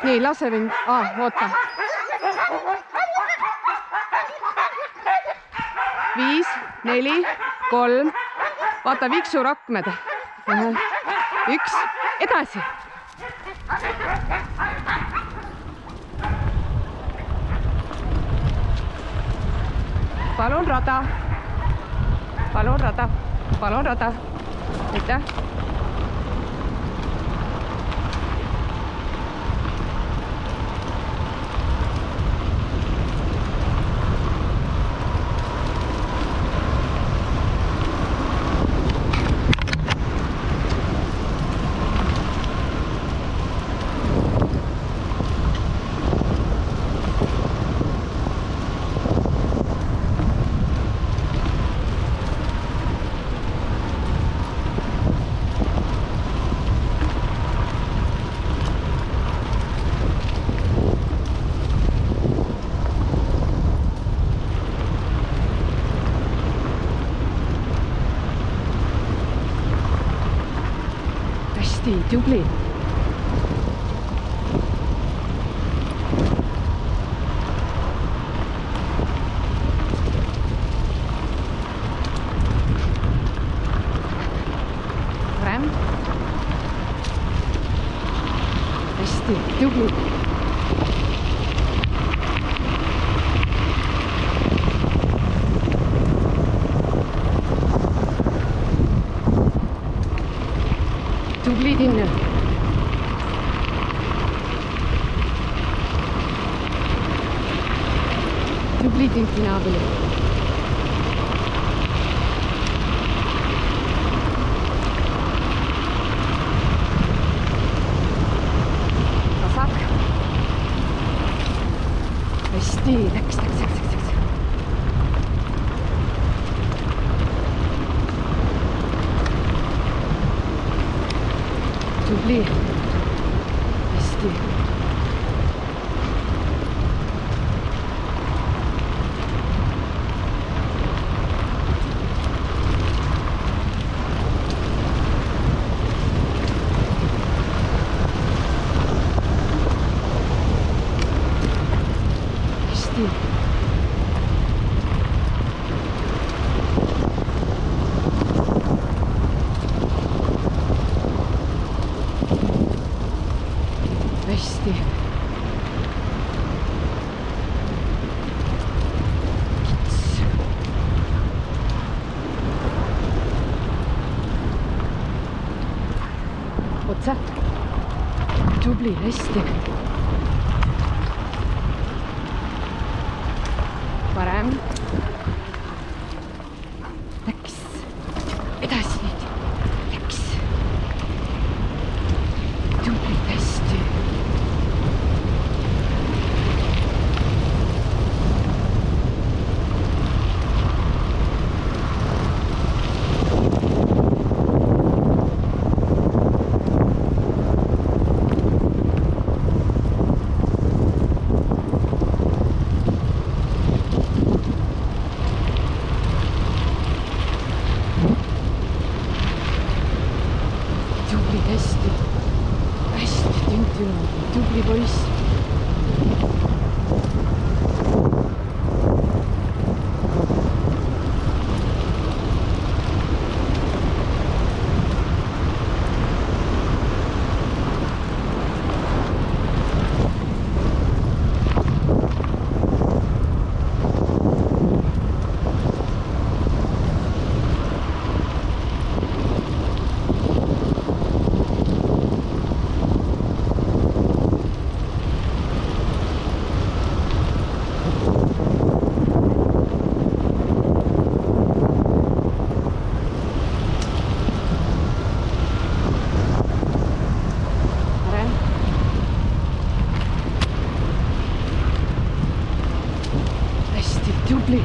nii, lase mind. Oota. 5, 4, 3. Vaata, viksurakmed. 1, edasi. Palun rada. Palun rada. Palun rada. Aitäh. Tubli. Parem. Hästi, tubli. Tubli Tinnu. Tubli Tinti naabili. Vasak. Hästi, läks. Tubli. Hästi. Hästi. Hästi. Kits. Otsa. Tubli, hästi. Parem. Läks. Edasi nüüd. Läks. Tubli, hästi. Hästi tintinud, tubli poiss. Tubli.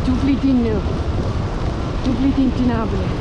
Tubli Tinnu. Tubli Tinti naabri.